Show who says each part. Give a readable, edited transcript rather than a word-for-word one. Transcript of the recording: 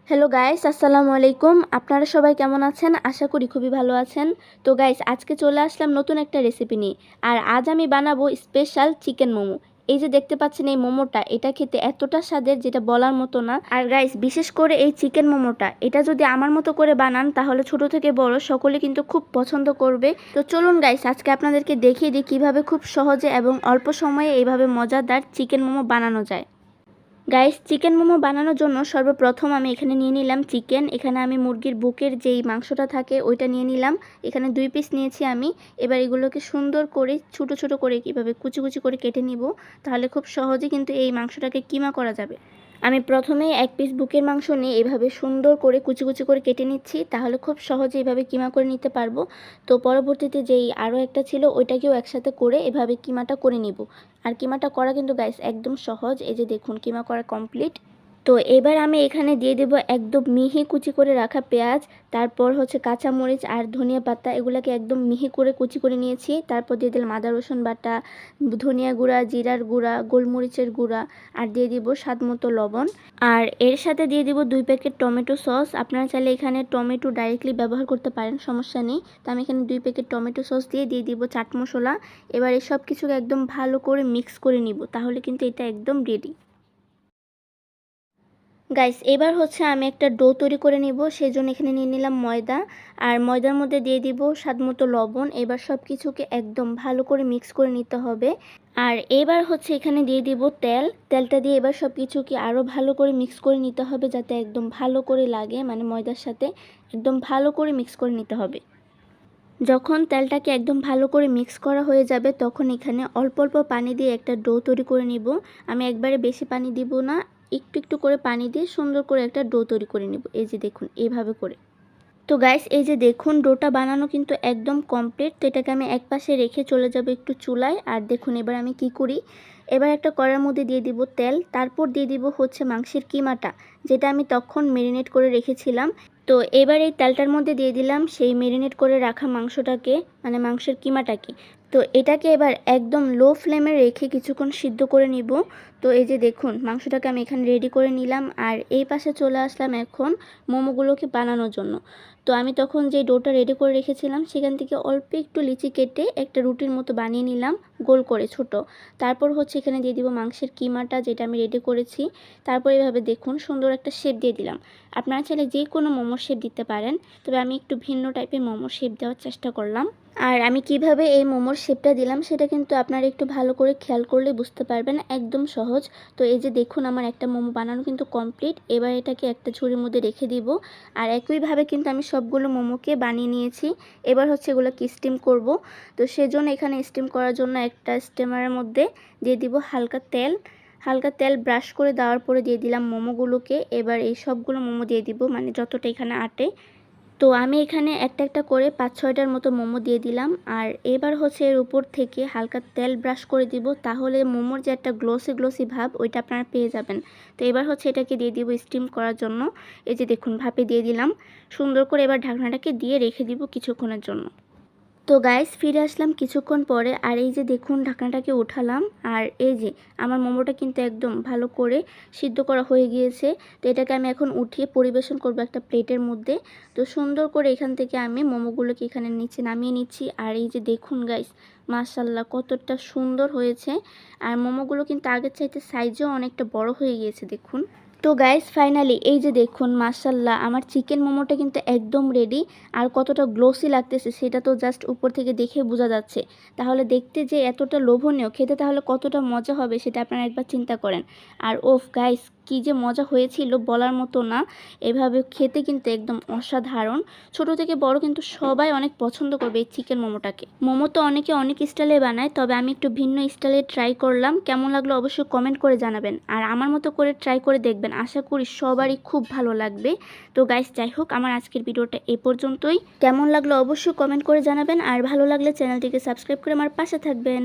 Speaker 1: Hello guys, আসসালামু আলাইকুম। আপনারা সবাই কেমন আছেন? আশা করি খুবই ভালো আছেন। তো গাইস, আজকে চলে আসলাম নতুন একটা রেসিপি নিয়ে। আর আজ আমি বানাবো স্পেশাল চিকেন মোমো। এই যে দেখতে পাচ্ছেন এই মোমোটা, এটা খেতে এতটা স্বাদের যেটা বলার মতো না। আর গাইস, বিশেষ করে এই চিকেন মোমোটা, এটা যদি আমার মতো করে বানান তাহলে ছোট থেকে বড় সকলে কিন্তু খুব পছন্দ করবে। তো চলুন গাইস, আজকে আপনাদেরকে দেখিয়ে দিই কিভাবে খুব সহজে এবং অল্প সময়ে এইভাবে মজাদার চিকেন মোমো বানানো যায়। গাইস, চিকেন মোমো বানানোর জন্য সর্বপ্রথম আমি এখানে নিয়ে নিলাম চিকেন। এখানে আমি মুরগির বুকের যেই মাংসটা থাকে ওইটা নিয়ে নিলাম। এখানে 2 পিস নিয়েছি আমি। এবার এগুলোকে সুন্দর করে ছোট ছোট করে কিভাবে কুচি কুচি করে কেটে নিব, তাহলে খুব সহজে কিন্তু এই মাংসটাকে কিমা করা যাবে। আমি প্রথমেই 1 পিস বুকের মাংস নিয়ে এভাবে সুন্দর করে কুচি কুচি করে কেটে নিচ্ছি, তাহলে খুব সহজে এভাবে কিমা করে নিতে পারবো। তো পরবর্তীতে যেই আরও একটা ছিল ওইটাকেও একসাথে করে এভাবে কিমাটা করে নিব। আর কিমাটা করা কিন্তু গাইস একদম সহজ। এই যে দেখুন, কিমা করা কমপ্লিট। তো এবার আমি এখানে দিয়ে দেব একদম মিহি কুচি করে রাখা পেঁয়াজ, তারপর হচ্ছে কাঁচামরিচ আর ধনিয়া পাতা, এগুলোকে একদম মিহি করে কুচি করে নিয়েছি। তারপর দিয়ে দিলাম আদা রসুন বাটা, ধনিয়া গুঁড়া, জিরার গুঁড়া, গোলমরিচের গুঁড়া, আর দিয়ে দিব স্বাদ মতো লবণ। আর এর সাথে দিয়ে দিব 2 প্যাকেট টমেটো সস। আপনারা চাইলে এখানে টমেটো ডাইরেক্টলি ব্যবহার করতে পারেন, সমস্যা নেই। তো আমি এখানে 2 প্যাকেট টমেটো সস দিয়ে দিব চাট মশলা। এবার এই সব কিছুকে একদম ভালো করে মিক্স করে নিব, তাহলে কিন্তু এটা একদম রেডি। গাইস, এবার হচ্ছে আমি একটা ডো তৈরি করে নিব। সেজন্য এখানে নিয়ে নিলাম ময়দা, আর ময়দার মধ্যে দিয়ে দিব স্বাদমতো লবণ। এবার সব কিছুকে একদম ভালো করে মিক্স করে নিতে হবে। আর এবার হচ্ছে এখানে দিয়ে দিব তেলটা দিয়ে এবার সব কিছুকে আরও ভালো করে মিক্স করে নিতে হবে, যাতে একদম ভালো করে লাগে, মানে ময়দার সাথে একদম ভালো করে মিক্স করে নিতে হবে। যখন তেলটাকে একদম ভালো করে মিক্স করা হয়ে যাবে, তখন এখানে অল্প অল্প পানি দিয়ে একটা ডো তৈরি করে নিব। আমি একবারে বেশি পানি দিব না, একটু একটু করে পানি দিয়ে সুন্দর করে একটা ডো তৈরি করে নিব। এই যে দেখুন, এইভাবে করে। তো গাইস, এই যে দেখুন ডোটা বানানো কিন্তু একদম কমপ্লিট। তো এটাকে আমি এক পাশে রেখে চলে যাব একটু চুলায়। আর দেখুন এবার আমি কি করি, এবার একটা কড়াইয়ের মধ্যে দিয়ে দিব তেল, তারপর দিয়ে দিব হচ্ছে মাংসের কিমাটা, যেটা আমি তখন মেরিনেট করে রেখেছিলাম। তো এবার এই তেলটার মধ্যে দিয়ে দিলাম সেই মেরিনেট করে রাখা মাংসটাকে, মানে মাংসের কিমাটাকে। তো এটাকে এবার একদম লো ফ্লেমে রেখে কিছুক্ষণ সিদ্ধ করে নিব। তো এই যে দেখুন, মাংসটাকে আমি এখানে রেডি করে নিলাম। আর এই পাশে চলে আসলাম এখন মোমোগুলোকে বানানোর জন্য। তো আমি তখন যে ডোটা রেডি করে রেখেছিলাম সেখান থেকে অল্প একটু লিচি কেটে একটা রুটির মতো বানিয়ে নিলাম, গোল করে ছোট। তারপর হচ্ছে এখানে দিয়ে দিব মাংসের কিমাটা, যেটা আমি রেডি করেছি। তারপর এভাবে দেখুন সুন্দর একটা শেপ দিয়ে দিলাম। আপনারা চাইলে যে কোনো মোমোর শেপ দিতে পারেন, তবে আমি একটু ভিন্ন টাইপের মোমোর শেপ দেওয়ার চেষ্টা করলাম। আর আমি কিভাবে এই মোমোর শেপটা দিলাম সেটা কিন্তু আপনারা একটু ভালো করে খেয়াল করলে বুঝতে পারবেন, একদম সহজ। তো এই যে দেখুন, আমার একটা মোমো বানানো কিন্তু কমপ্লিট। এবার এটাকে একটা ঝুড়ির মধ্যে রেখে দিব। আর একইভাবে কিন্তু আমি সবগুলো মোমোকে বানিয়ে নিয়েছি। এবার হচ্ছে এগুলোকে স্টিম করব। তো সেজন্য এখানে স্টিম করার জন্য একটা স্টিমারের মধ্যে দিয়ে দিব হালকা তেল ব্রাশ করে দেওয়ার পরে দিয়ে দিলাম মোমোগুলোকে। এবার এই সবগুলো মোমো দিয়ে দিব, মানে যতটা এখানে আটে। তো আমি এখানে একটা একটা করে 5-6টার মতো মোমো দিয়ে দিলাম। আর এবার হচ্ছে এর উপর থেকে হালকা তেল ব্রাশ করে দিব, তাহলে মোমোর যে একটা গ্লোসি ভাব ওইটা আপনারা পেয়ে যাবেন। তো এবার হচ্ছে এটাকে দিয়ে দিব স্টিম করার জন্য। এই যে দেখুন, ভাপে দিয়ে দিলাম সুন্দর করে। এবার ঢাকনাটাকে দিয়ে রেখে দিব কিছুক্ষণের জন্য। তো গাইস, ফিরে আসলাম কিছুক্ষণ পরে। আর এই যে দেখুন, ঢাকনাটাকে উঠালাম। আর এই যে আমার মোমোটা কিন্তু একদম ভালো করে সিদ্ধ করা হয়ে গিয়েছে। তো এটাকে আমি এখন উঠিয়ে পরিবেশন করব একটা প্লেটের মধ্যে। তো সুন্দর করে এখান থেকে আমি মোমোগুলোকে এখানে নিচে নামিয়ে নিচ্ছি। আর এই যে দেখুন গাইস, মাশাআল্লাহ কতটা সুন্দর হয়েছে। আর মোমোগুলো কিন্তু আগের চাইতে সাইজও অনেকটা বড় হয়ে গিয়েছে দেখুন। তো গাইস, ফাইনালি এই যে দেখুন, মাশাআল্লাহ আমার চিকেন মোমোটা কিন্তু একদম রেডি। আর কতটা গ্লোসি লাগতেছে সেটা তো জাস্ট উপর থেকে দেখে বোঝা যাচ্ছে। তাহলে দেখতে যে এতটা লোভনীয়, খেতে তাহলে কতটা মজা হবে সেটা আপনারা একবার চিন্তা করেন। আর ওফ গাইস, কি যে মজা হয়েছিল বলার মতো না। এভাবে খেতে কিন্তু একদম অসাধারণ। ছোট থেকে বড় কিন্তু সবাই অনেক পছন্দ করবে এই চিকেন মোমোটাকে। মোমো তো অনেকে অনেক স্টাইলে বানায়, তবে আমি একটু ভিন্ন স্টাইলে ট্রাই করলাম। কেমন লাগলো অবশ্যই কমেন্ট করে জানাবেন। আর আমার মতো করে ট্রাই করে দেখবেন, আশা করি সবারই খুব ভালো লাগবে। তো গাইস, যাই হোক, আমার আজকের ভিডিওটা এ পর্যন্তই। কেমন লাগলো অবশ্যই কমেন্ট করে জানাবেন। আর ভালো লাগলে চ্যানেলটিকে সাবস্ক্রাইব করে আমার পাশে থাকবেন।